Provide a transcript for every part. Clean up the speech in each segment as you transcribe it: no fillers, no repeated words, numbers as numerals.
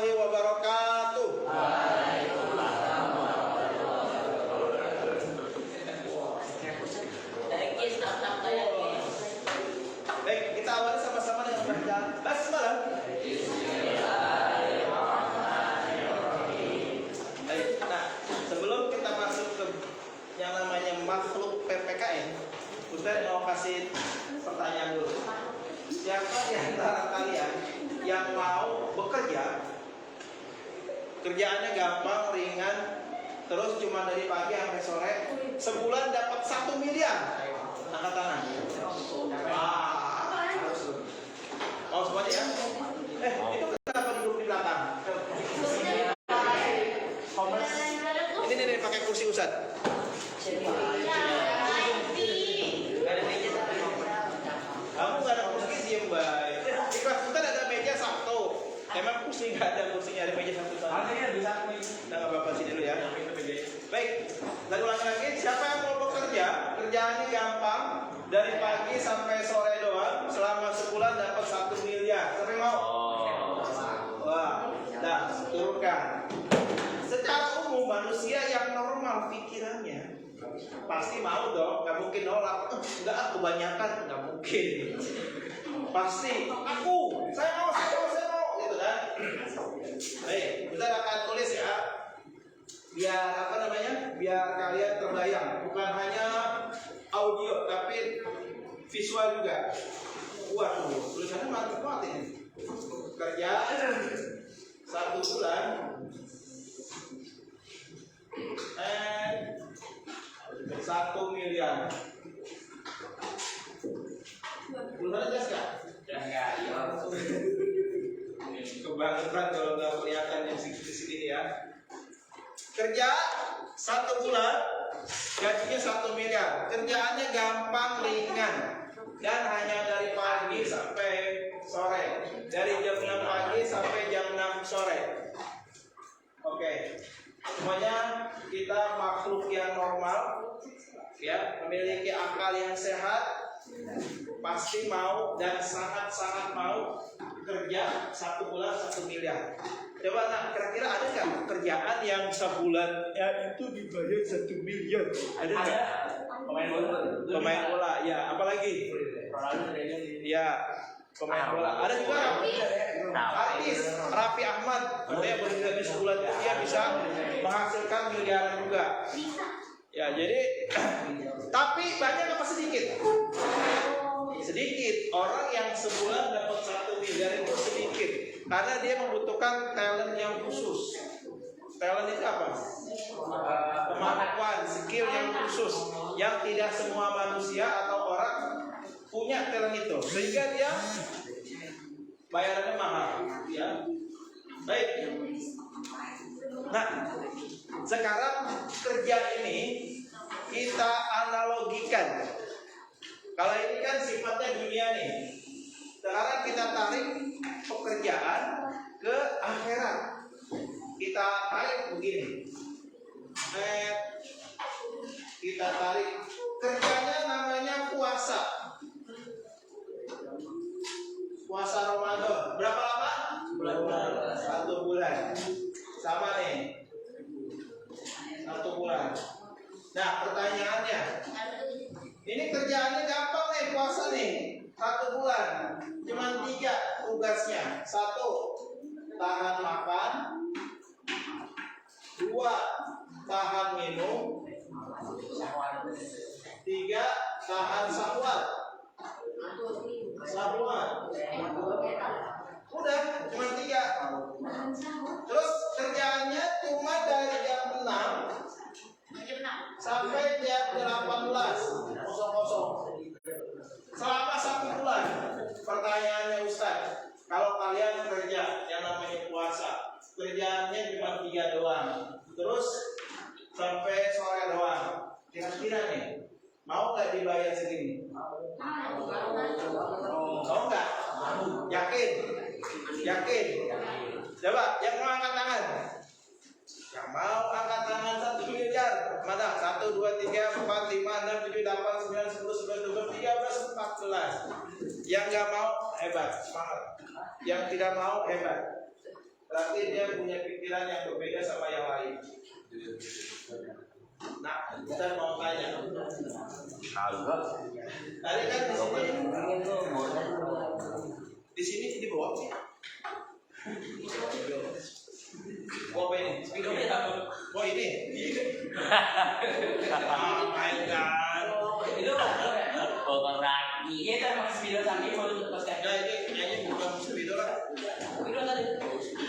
warahmatullahi wabarakatuh. Baik, kita awali sama-sama dengan bacaan basmalah. Baik, nah sebelum kita masuk ke yang namanya makhluk PPKN, Ustaz mau kasih pertanyaan dulu. Siapa di antara kalian yang mau bekerja, kerjaannya gampang, ringan, terus cuma dari pagi sampai sore, sebulan dapat 1 miliar? Angkat tangan. Mau semuanya ya? Itu kenapa duduk di belakang? Ini nih pakai kursi Ustaz. Kamu nggak ada kursi diem baik. Di kelas kita ada meja satu. Emang kursi nggak ada kursinya, ada meja satu. Nah, nggak apa-apa sini dulu ya. Baik, lalu lagi siapa yang mau bekerja? Kerjaannya gampang, dari pagi sampai sore doang, selama sebulan dapat 1 miliar. Siapa yang mau? Wah, nah turunkan. Secara umum manusia yang normal pikirannya pasti mau dong, nggak mungkin nolak. Enggak, kebanyakan nggak mungkin. Pasti saya mau, gitu kan? Baik, kita akan tulis ya, biar biar kalian terbayang, bukan hanya audio tapi visual juga. Waduh, tulisannya mantap banget ini. Kerja 1 bulan 1 miliar. Bulan jelas gak? Kebangetan kalau nggak kelihatan yang segini ya. Kerja 1 bulan gajinya 1 miliar. Kerjaannya gampang, ringan, dan hanya dari pagi sampai sore, dari jam 6 pagi sampai jam 6 sore. Oke, semuanya kita makhluk yang normal, ya, memiliki akal yang sehat, pasti mau dan sangat-sangat mau kerja 1 bulan 1 miliar. Coba nak, kira-kira ada nggak pekerjaan yang sebulan ya itu dibayar 1 miliar? Ada nggak? Pemain bola, ya. Apalagi? Ya, pemain bola. Ada juga artis Raffi Ahmad, katanya bergaji sebulan dia bisa menghasilkan miliaran juga. Ya, jadi tapi banyak apa sedikit? Sedikit. Orang yang sebulan dapat 1 miliar itu sedikit, karena dia membutuhkan talent yang khusus. Talent itu apa? Kemampuan, skill yang khusus, yang tidak semua manusia atau orang punya talent itu, sehingga dia bayarannya mahal, ya. Baik. Nah, sekarang kerja ini kita analogikan. Kalau ini kan sifatnya dunia nih. Sekarang kita tarik pekerjaan ke akhirat. Kita tarik begini. Kita tarik kerjanya namanya puasa. Puasa Ramadan. Berapa lama? Bulan. 1 bulan. Sama nih. 1 bulan. Nah, pertanyaannya, ini kerjaannya gampang nih, puasa nih, 1 bulan. Cuma 3 tugasnya. 1, tahan makan. 2, tahan minum. 3, tahan syahwat. Udah, cuma 3. Terus kerjaannya cuma dari jam 6 sampai jam 18:00. Selama 1 bulan. Pertanyaannya Ustaz, kalau kalian kerja yang namanya puasa, kerjaannya cuma 3 doang, terus sampai sore doang, kira-kira nih mau nggak dibayar segini? Mau nggak? Yakin? Coba yang mau angkat tangan. Yang mau angkat tangan 1 miliar. Mana? 1, 2, 3, 4, 5, 6, 7, 8, 9, 10, 11, 12, 13, 14. Yang nggak mau hebat, semangat. Yang tidak mau hebat. berarti dia punya pikiran yang berbeda sama yang lain. Nah, kita mau tanya. Tadi kan di sini di bawah. Oh ini, oh ini. Oh my God. Itu lagi. Kita masih video sampai mau podcast. Ya ini bukan video lah. Video tadi.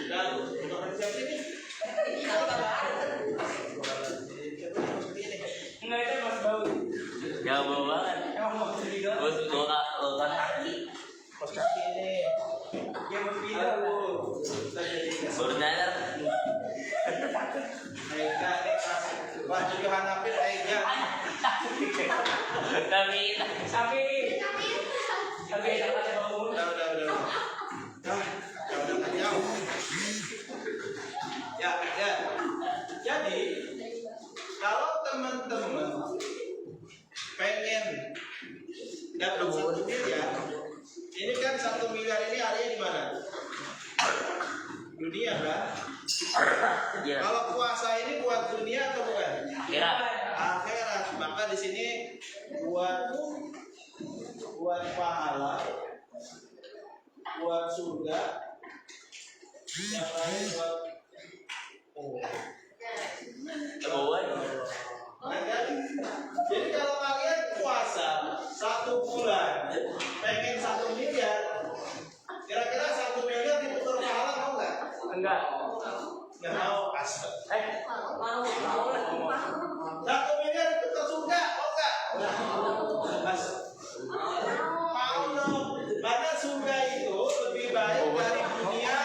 Dan untuk siapa ini? Enggak itu mas bau. Ya bau banget. Emang mau video. Gua kaki. Kos kaki ini. Dia mau video bu. Baru nyadar. Aika nih baju Yohanapin Aika. Tapi dapat bau. Udah jauh. Ya. Jadi kalau teman-teman pengen dapat 1 miliar, ini kan 1 miliar ini adanya di mana? Dunia kan? Iya. Kalau puasa ini buat dunia atau bukan? Akhirat. Maka di sini buat pahala, buat surga, yang lain buat Jadi kalau kalian puasa 1 bulan, pengen 1 miliar, kira-kira 1 miliar ditukar pahala mau nggak? Enggak. Nggak mau, asal. Mau. 1 miliar ditukar surga, mau nggak? Mas, mau dong. Karena surga itu lebih baik dari dunia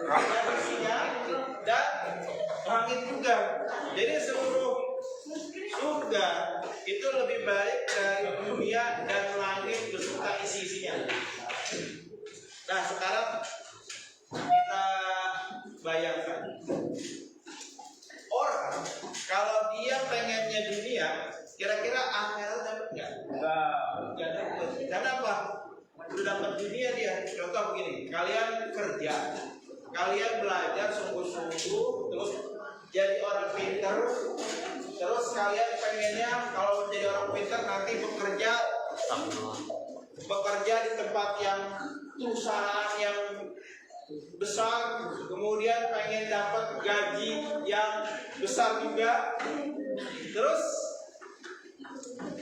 yang isinya dan langit juga. Jadi seluruh surga itu lebih baik dari dunia dan langit beserta isi-isinya. Nah sekarang kita bayangkan orang kalau dia pengennya dunia, kira-kira akhirat dapat nggak? Nggak dapat. Kenapa? Udah dapat dunia dia. Contoh begini, kalian kerja, kalian belajar sungguh-sungguh, terus jadi orang pintar, terus kalian pengennya kalau menjadi orang pintar nanti bekerja di tempat yang perusahaan yang besar, kemudian pengen dapat gaji yang besar juga. Terus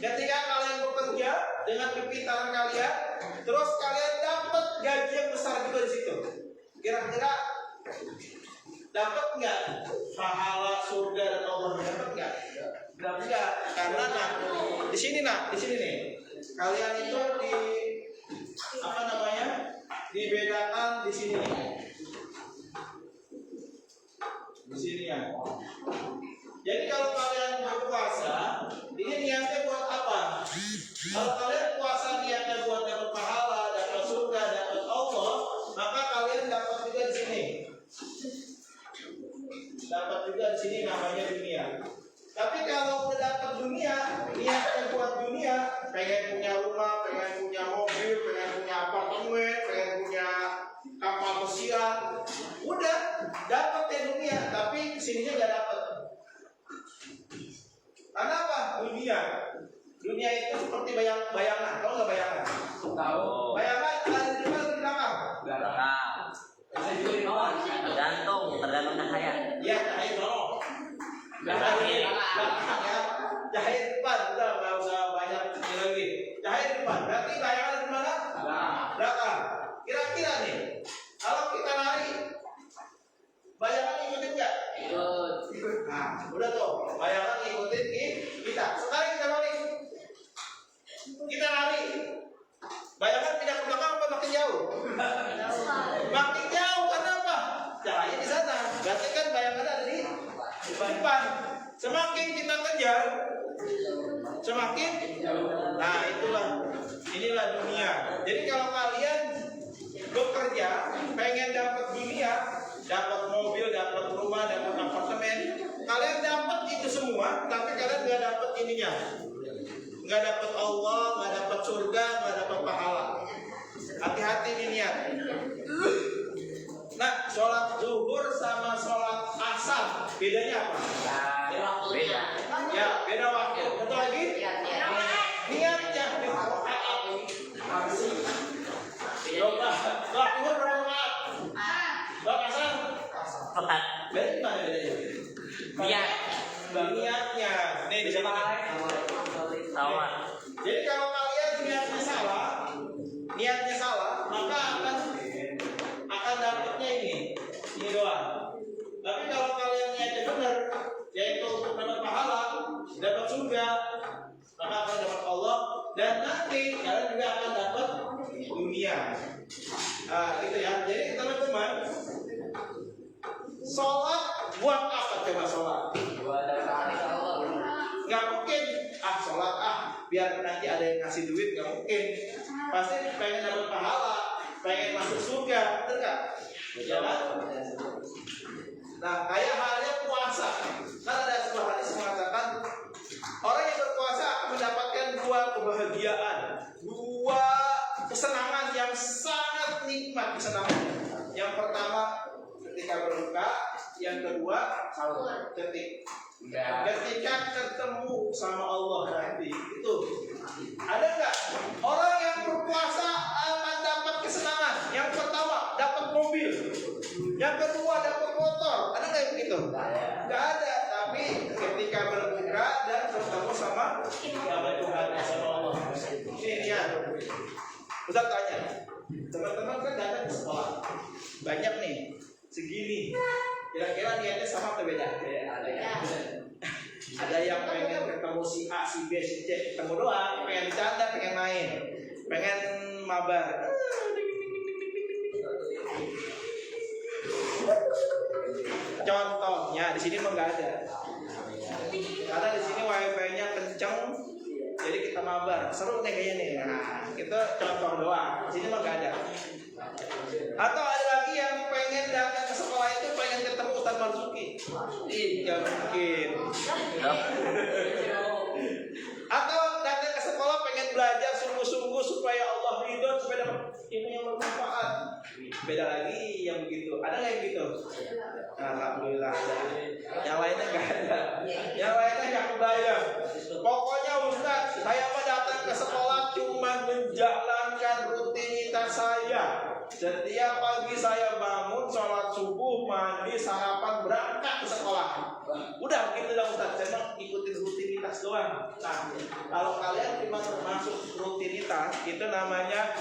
ketika kalian bekerja dengan kepintaran kalian, terus kalian dapat gaji yang besar juga di situ. Kira-kira dapat nggak pahala surga dan Allah? Dapat nggak? Enggak. Karena di sini nih. Kalian itu dibedakan di sini. Di sini ya. Jadi kalau kalian berpuasa, ini niatnya buat apa? Kalau kalian puasa niatnya buat dapat pahala, dapat surga, dapat Allah, maka kalian dapat juga di sini. Dapat juga di sini namanya dunia. Tapi kalau udah dapat dunia, niatnya buat dunia, pengen punya rumah, pengen punya mobil, pengen punya apartemen, pengen punya kapal pesiar, udah dapat ya dunia, tapi kesininya nggak dapat. Karena apa? Dunia itu seperti bayangan, tahu nggak bayangan? Tahu. Bayangan ada di mana di belakang? Bisa juga di bawah. Tergantung cahaya. Iya, cahaya dorong. Belakang ya. Cahaya depan, udah nggak usah banyak kecil lagi. Cahaya depan, berarti bayangan di mana? Belakang. Kira-kira nih, kalau kita lari, bayangan ikutin nggak? Ikut. Nah, udah tuh, bayangan ikutin kita. Sekarang kita balik. Kita lari. Bayangan pindah ke belakang apa makin jauh? Makin jauh, karena apa? Cahaya di sana. Berarti kan bayangan ada di depan. Semakin kita kejar, semakin jauh. Nah, inilah dunia. Jadi kalau kalian bekerja, pengen dapat dunia, dapat mobil, dapat rumah, dapat apartemen, kalian dapat itu semua, tapi kalian nggak dapat ininya, nggak dapat Allah, nggak dapat surga, nggak dapat pahala. Hati-hati nih niat. Nah, sholat zuhur Gitu ya. Jadi teman-teman, sholat buat apa coba sholat? Nggak mungkin sholat biar nanti ada yang ngasih duit, nggak mungkin. Pasti pengen dapat pahala, pengen masuk surga, betul nggak? Ya kan? Nah, kayak halnya puasa. Kan ada sebuah hadis mengatakan orang yang berpuasa akan mendapatkan dua kebahagiaan, dua kesenangan yang sangat nikmat kesenangannya. Yang pertama ketika berbuka, yang kedua ketika ketemu sama Allah nanti. Itu ada nggak orang yang berpuasa akan dapat kesenangan? Yang pertama dapat mobil, yang kedua dapat motor. Ada nggak yang begitu? Nggak ada. Tapi ketika berbuka dan bertemu sama Tuhan, sama Allah. Ini dia. Ustaz tanya, teman-teman kan datang ke sekolah, banyak nih, segini. Kira-kira niatnya sama atau beda? Ada yang pengen ketemu si A, si B, si C, ketemu doang, pengen bercanda, pengen main, pengen mabar. Contohnya di sini mah nggak ada, karena di sini wifi-nya kenceng, jadi kita mabar. Seru nih kayaknya nih. Nah, itu contoh doang. Di sini mah nggak ada. Atau ada lagi yang pengen datang ke sekolah itu pengen ketemu Ustaz Marzuki. Nggak mungkin. Atau datang ke sekolah pengen belajar sungguh-sungguh supaya Allah ridho, supaya dapat ilmu yang bermanfaat. Beda lagi yang begitu. Ada nggak yang begitu? Alhamdulillah ada. Yang lainnya nggak ada. Yang lainnya nggak kebayang. Pokoknya Ustaz, saya mah datang ke sekolah cuma menjalankan rutinitas saya. Setiap pagi saya bangun, sholat subuh, mandi, sarapan, berangkat ke sekolah. Udah gitu lah Ustaz, saya mah ikutin rutinitas doang. Nah, kalau kalian cuma termasuk rutinitas, itu namanya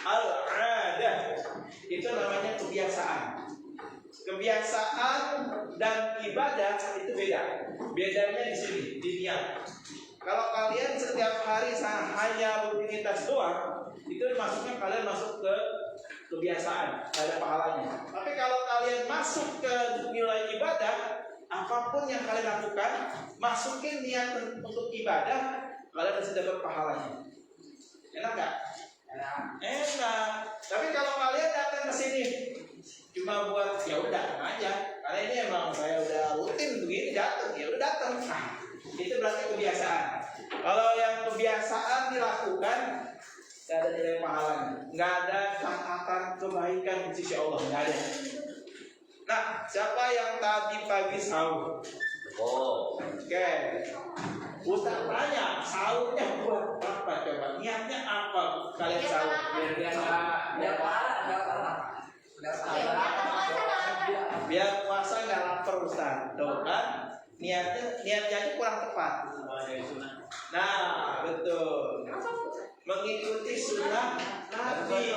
al-adah. Itu namanya kebiasaan. Kebiasaan dan ibadah itu beda. Bedanya di sini, di niat. Kalau kalian setiap hari hanya rutinitas doang, itu maksudnya kalian masuk ke kebiasaan, ada pahalanya. Tapi kalau kalian masuk ke nilai ibadah, apapun yang kalian lakukan, masukin niat untuk ibadah, kalian pasti dapat pahalanya. Enak nggak? Enak. Tapi kalau kalian datang ke sini cuma buat ya udah datang aja, karena ini emang saya udah rutin begini datang, ya udah datang. Nah, itu berarti kebiasaan. Kalau yang kebiasaan dilakukan, nggak ada nilai pahalanya, nggak ada catatan kebaikan di sisi Allah, nggak ada. Nah, siapa yang tadi pagi sahur? Oke. Ustaz tanya, sahurnya buat apa coba? Niatnya apa kalian sahur? Biar puasa nggak lapar Ustaz. Tuh kan? Niatnya kurang tepat. Nah, betul. Mengikuti sunnah Nabi.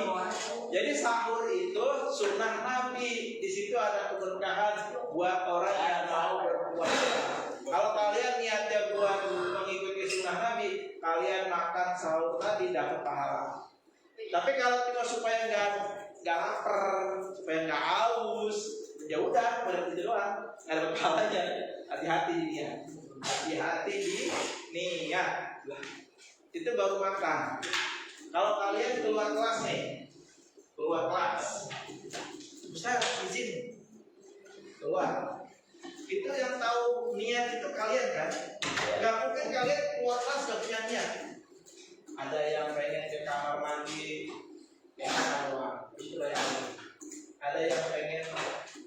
Jadi sahur itu sunnah Nabi. Di situ ada keberkahan buat orang yang mau berpuasa. Kalau kalian niatnya buat mengikuti sunnah Nabi, kalian makan sahur tadi dapat pahala. Tapi kalau cuma supaya nggak lapar, supaya nggak haus, ya udah berhenti doang, nggak dapat pahalanya. Hati-hati dia. Hati-hati di niat. Itu baru makan. Kalau kalian keluar kelas nih, keluar kelas, Ustaz izin keluar. Itu yang tahu niat itu kalian kan? Gak mungkin kalian keluar kelas gak punya niat. Ada yang pengen ke kamar mandi, doang. Ada yang pengen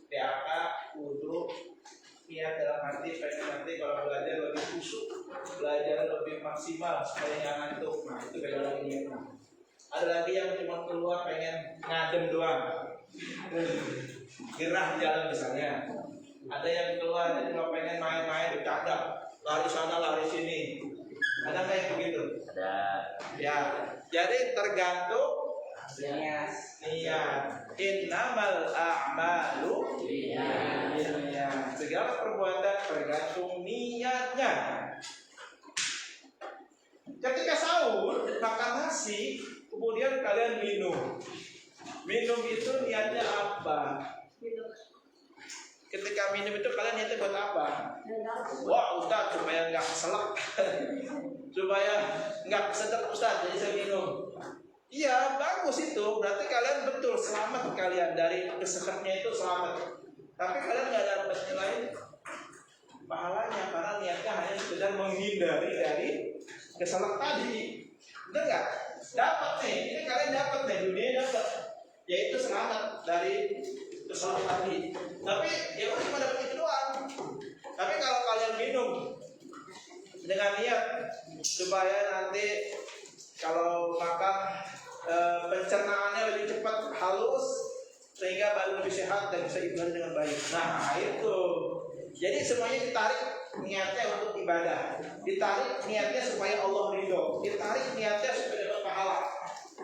PAK, wudhu, niat dalam hati pengen nanti kalau belajar lebih khusyuk, belajar lebih maksimal supaya jangan ngantuk. Nah itu beda lagi niatnya. Ada lagi yang cuma keluar pengen ngadem doang, gerah jalan misalnya. Ada yang keluar cuma pengen main-main, bercanda, lari sana lari sini. Ada nggak yang begitu? Ada. Ya, jadi tergantung niat. Innamal a'malu binniyat. Segala perbuatan tergantung niatnya. Ketika sahur makan nasi, kemudian kalian minum. Minum itu niatnya apa? Ketika minum itu kalian niatnya buat apa? Wah Ustaz, supaya nggak keselak, supaya nggak kesedek Ustaz, jadi saya minum. Iya bagus itu, berarti kalian betul selamat kalian dari kesedeknya itu selamat. Tapi kalian nggak dapat nilai pahalanya karena niatnya hanya sekedar menghindari dari keselak tadi. Benar nggak? Dapat nih, ini kalian dapat nih, dunia dapat, yaitu selamat dari keselak tadi. Tapi ya udah cuma dapat itu doang. Tapi kalau kalian minum dengan niat supaya nanti kalau makan pencernaannya lebih cepat halus sehingga baru lebih sehat dan bisa ibadah dengan baik. Nah itu. Jadi semuanya ditarik niatnya untuk ibadah, ditarik niatnya supaya Allah ridho, ditarik niatnya supaya dapat pahala.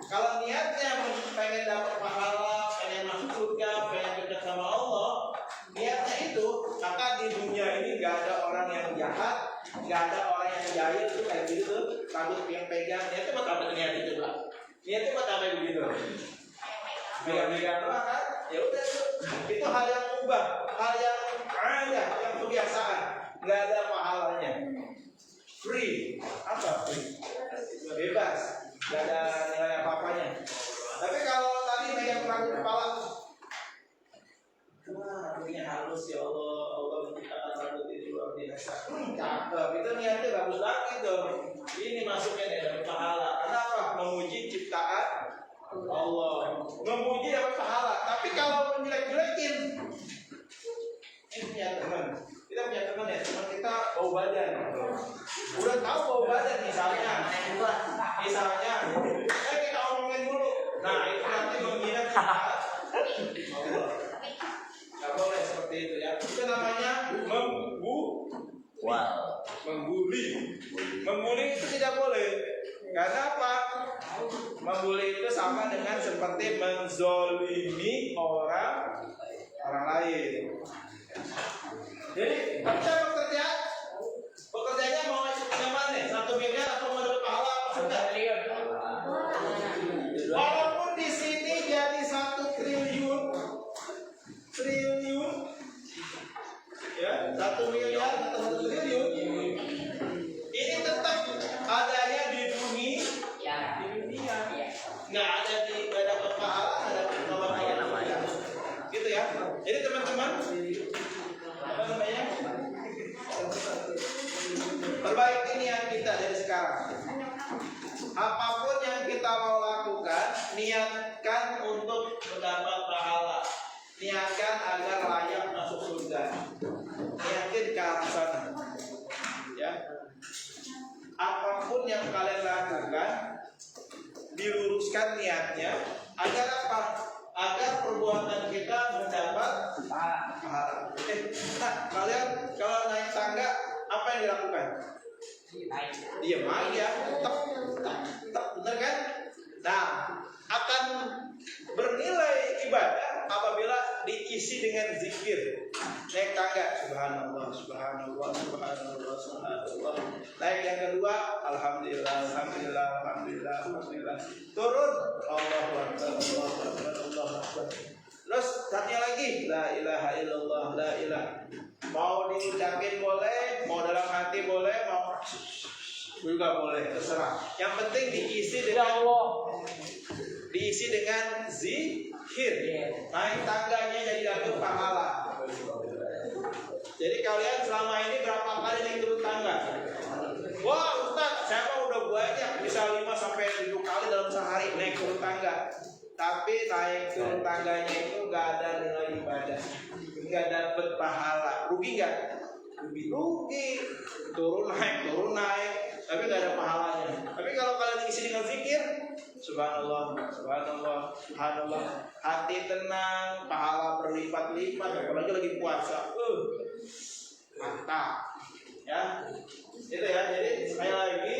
Kalau niatnya pengen dapat pahala, pengen masuk surga, pengen dekat sama Allah, niatnya itu, maka di dunia ini gak ada orang yang jahat, gak ada orang yang jahil tuh kayak gitu tuh, rambut yang pegang, niatnya buat apa niat itu Pak? Niatnya buat apa begitu? Pegang-pegang doang kan? Ya udah itu hal yang mubah, hal yang ada, yang kebiasaan, nggak ada pahalanya. Free, apa free? Bebas, nggak ada nilai apa-apanya. Tapi kalau tadi megang rambut kepala, wah rambutnya halus ya Allah, Allah menciptakan rambut ini luar biasa. Cakep, itu niatnya bagus banget itu. Ini masuknya nih dapat pahala. Kenapa? Memuji ciptaan Allah, memuji dapat pahala. Tapi kalau menjelek-jelekin, ini punya teman, kita punya teman ya, teman kita bau badan. Udah tahu bau badan misalnya, kita omongin dulu. Nah itu nanti menghina ciptaan Allah. Gak boleh seperti itu ya. Itu namanya membuli. Membuli itu tidak boleh. Karena apa? Membuli itu sama dengan seperti menzolimi orang lain. Jadi kita bekerjanya mau yang mana nih? 1 miliar atau mau dapat pahala apa sudah? Walaupun di sini jadi 1 triliun, ya 1 miliar atau 1 triliun, ini tetap adanya di dunia, nggak ada nggak dapat pahala, nggak dapat pahala, gitu ya. Jadi teman-teman, apa namanya? Perbaiki niat kita dari sekarang. Apapun yang kita mau lakukan, niatkan untuk mendapat pahala. Niatkan agar layak masuk surga. Niatkan ke arah sana. Ya. Apapun yang kalian lakukan, diluruskan niatnya agar apa? Agar perbuatan kita mendapat pahala. Kalian kalau naik tangga apa yang dilakukan? Diam aja, tetap, benar kan? Nah, akan bernilai ibadah apabila diisi dengan zikir. Naik tangga, subhanallah, subhanallah, subhanallah, subhanallah. Naik yang kedua, alhamdulillah, alhamdulillah, alhamdulillah, alhamdulillah. Turun, Allahu Akbar, Allahu Akbar, Allahu Akbar. Terus satunya lagi, la ilaha illallah, la ilaha. Mau diucapin boleh, mau dalam hati boleh, mau juga boleh, terserah. Yang penting diisi dengan zikir. Naik tangganya jadi dapat pahala. Jadi kalian selama ini berapa kali naik turun tangga? Wah Ustaz, saya mah udah banyak, bisa 5 sampai 7 kali dalam sehari naik turun tangga. Tapi naik turun tangganya itu nggak ada nilai ibadah, nggak dapat pahala. Rugi nggak? Rugi. Turun naik, tapi nggak ada pahalanya. Tapi kalau kalian isi dengan zikir, subhanallah, subhanallah, subhanallah, hati tenang, pahala berlipat-lipat. Apalagi lagi puasa, mantap. Ya, itu ya. Jadi sekali lagi,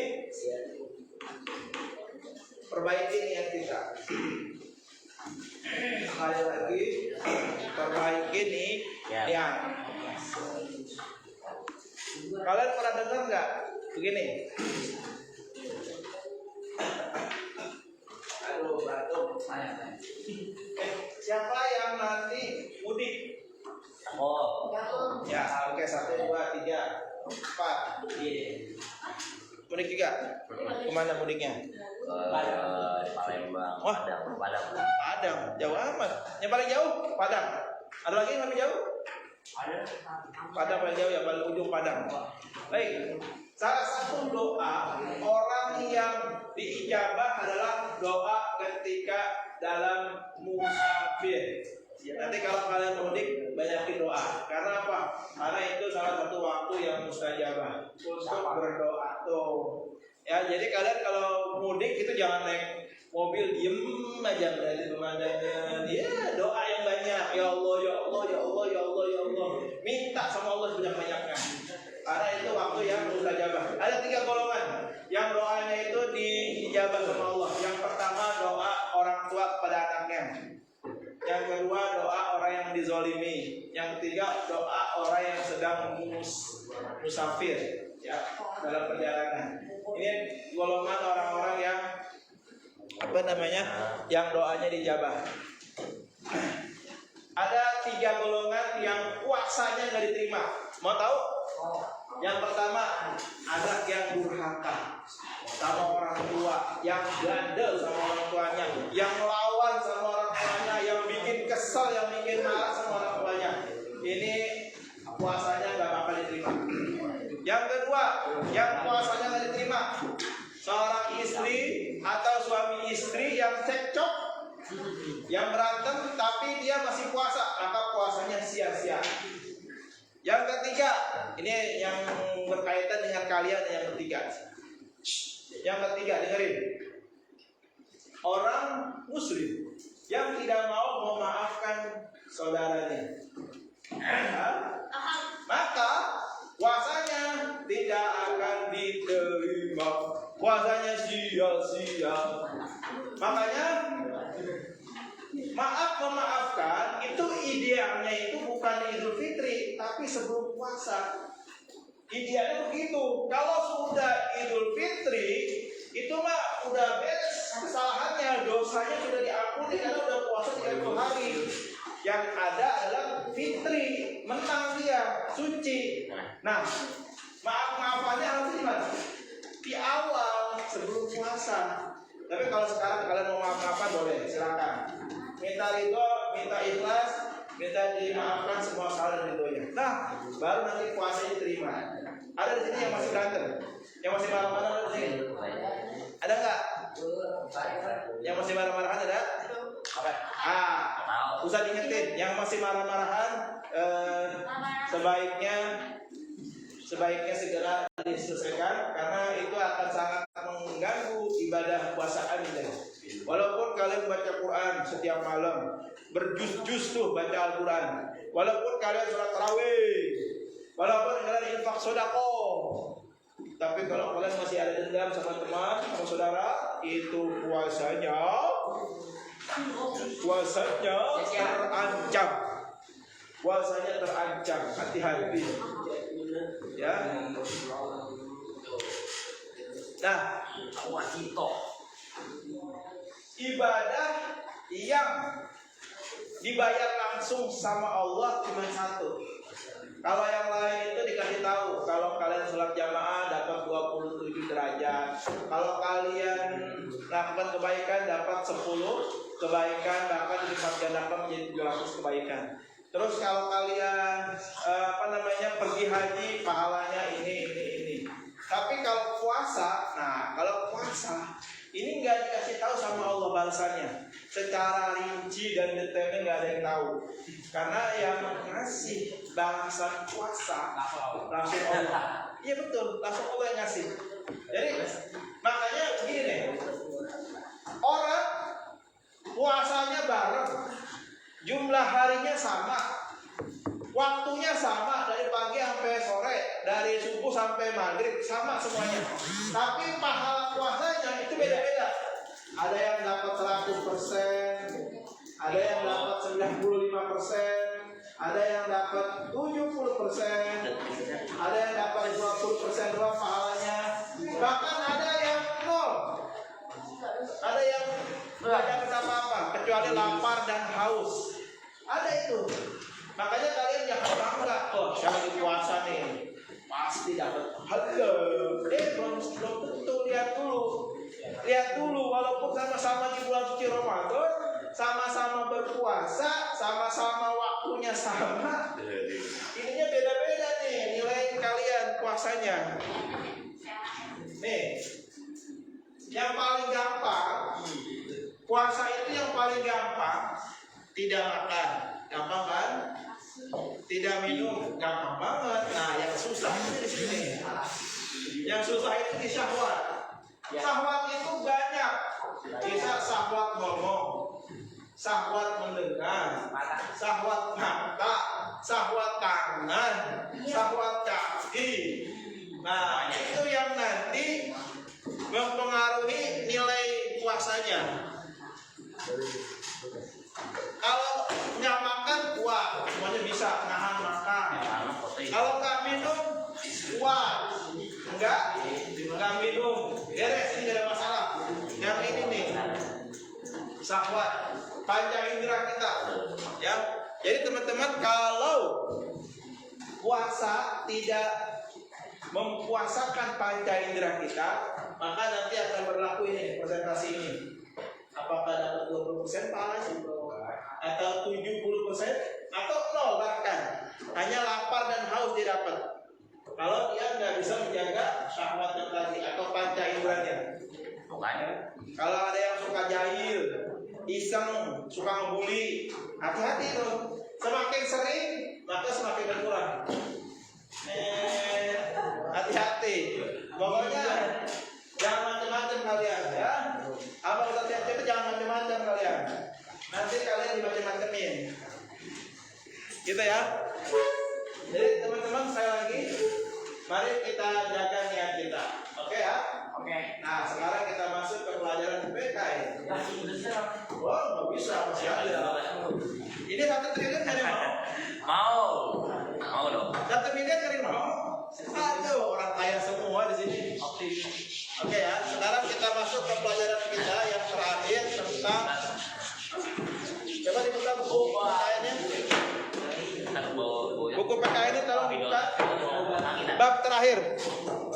perbaiki niat kita. Sekali lagi, perbaiki nih niat. Kalian pernah dengar nggak begini? Siapa yang nanti mudik? Oh, Ya, oke, 1, 2, 3, 4. iya. Mudik juga? Kemana mudiknya? Palembang. Wah. Padang. Padang, jauh amat. Yang paling jauh Padang. Ada lagi yang lebih jauh? Padang paling jauh ya, paling ujung Padang. Baik. Salah satu doa orang yang diijabah adalah doa ketika dalam musafir. Nanti kalau kalian mudik banyakin doa. Karena apa? Karena itu salah satu waktu yang mustajabah untuk berdoa tuh. Ya, jadi kalian kalau mudik itu jangan naik mobil diem aja berarti pemandangan. Ya, doa yang banyak. Ya Allah, ya Allah, ya Allah, ya Allah, ya Allah. Minta sama Allah sebanyak-banyaknya. Karena itu waktu yang mustajabah. Ada 3 golongan yang doanya itu diijabah sama Allah. Yang pertama doa orang tua kepada anaknya. Yang kedua doa orang yang dizolimi. Yang ketiga doa orang yang sedang musafir ya dalam perjalanan. Ini golongan orang-orang yang yang doanya dijabah. Ada 3 golongan yang puasanya nggak diterima. Mau tahu? Yang pertama, anak yang durhaka sama orang tua, yang bandel sama orang tuanya, yang melawan sama orang tuanya, yang bikin kesel, yang bikin marah sama orang tuanya. Ini puasanya nggak bakal diterima. Yang kedua, yang puasanya nggak diterima, seorang istri atau suami istri yang cekcok, yang berantem, tapi dia masih puasa, maka puasanya sia-sia. Yang ketiga, ini yang berkaitan dengan kalian yang ketiga. Yang ketiga, dengerin. Orang muslim yang tidak mau memaafkan saudaranya, maka puasanya tidak akan diterima. Puasanya sia-sia. Makanya memaafkan itu idealnya itu bukan Idul Fitri, tapi sebelum puasa. Idealnya begitu. Kalau sudah Idul Fitri, itu mah udah beres kesalahannya, dosanya sudah diampuni karena udah puasa 30 hari. Yang ada adalah Fitri, menang dia, suci. Nah, maaf-maafannya harus gimana? Di awal sebelum puasa. Tapi kalau sekarang kalian mau maaf-maafan boleh, silakan. Minta ridho, minta ikhlas, minta dimaafkan semua salah dan ridhonya. Nah, baru nanti puasanya diterima. Ada di sini yang masih berantem, yang masih marah-marah ada di sini. Ada nggak? Yang masih marah-marahan ada? Usah diingetin. Yang masih marah-marahan, sebaiknya segera diselesaikan karena itu akan sangat mengganggu ibadah puasa Anda. Walaupun kalian baca Quran setiap malam, berjus-jus tuh baca Al-Quran, walaupun kalian sholat tarawih, walaupun kalian infak sedekah, tapi kalau kalian masih ada dendam sama teman, sama saudara, itu puasanya terancam. Puasanya terancam. Hati-hati. Ya. Nah, ibadah yang dibayar langsung sama Allah cuma satu. Kalau yang lain itu dikasih tahu, kalau kalian sholat jamaah dapat 27 derajat. Kalau kalian lakukan kebaikan dapat 10 kebaikan, bahkan dilipat gandakan menjadi 700 kebaikan. Terus kalau kalian pergi haji pahalanya ini. Tapi kalau puasa, kalau puasa ini nggak dikasih tahu sama Allah balasannya. Secara rinci dan detailnya nggak ada yang tahu. Karena yang ngasih balasan puasa langsung Allah. Iya betul, langsung Allah yang ngasih. Jadi makanya begini nih, orang puasanya bareng, jumlah harinya sama, waktunya sama dari pagi sampai sore, dari subuh sampai maghrib sama semuanya. Tapi pahala puasanya itu beda-beda. Ada yang dapat 100%, ada yang dapat 95%, ada yang dapat 70%, ada yang dapat 20% doang pahalanya. Bahkan ada yang 0. Ada yang Nggak dapat apa-apa kecuali lapar dan haus. Ada itu. Makanya kalian jangan bangga. Oh, saya lagi puasa nih, pasti dapat. Belum tentu. Lihat dulu. Walaupun sama-sama di bulan suci Ramadan, sama-sama berpuasa, sama-sama waktunya sama. Ininya beda-beda nih nilai kalian puasanya. Nih, yang paling gampang puasa itu yang paling gampang tidak makan, gampang kan? Tidak minum, gampang banget. Nah, yang susah itu di sini. Yang susah itu di syahwat. Syahwat itu banyak. Bisa syahwat ngomong, syahwat mendengar, syahwat mata, syahwat tangan, syahwat kaki. Nah, itu yang nanti mempengaruhi nilai puasanya. Kalau nggak makan kuat, semuanya bisa nahan makan. Kalau nggak minum kuat, nggak minum, beres, ini nggak ada masalah. Yang ini nih, syahwat, panca indera kita, ya. Jadi teman-teman, kalau puasa tidak mempuasakan panca indera kita, maka nanti akan berlaku ini presentasi ini. Apakah dapat 20% pahala atau 70% atau 0 bahkan hanya lapar dan haus dia dapat. Kalau dia nggak bisa menjaga syahwatnya tadi atau panca inderanya. Kalau ada yang suka jahil, iseng, suka ngebully, hati-hati tuh. Semakin sering maka semakin berkurang. Hati-hati. Pokoknya jangan macam-macam kalian, ya. Apa Ustaz itu jangan macam-macam kalian. Nanti kalian dimacam-macamin. Gitu ya. Jadi teman-teman, sekali lagi, mari kita jaga niat kita. Oke ya? Oke. Nah, sekarang kita masuk ke pelajaran IPK ya. Wah, nggak bisa, masih ada. Ini 1 triliun ada mau? Mau dong. 1 miliar dari mau? Aduh, orang kaya semua di sini. Oke ya, sekarang kita masuk ke pelajaran kita yang terakhir tentang. Coba dibuka buku PKN-nya. Buku PKN ini tolong dibuka. Bab terakhir.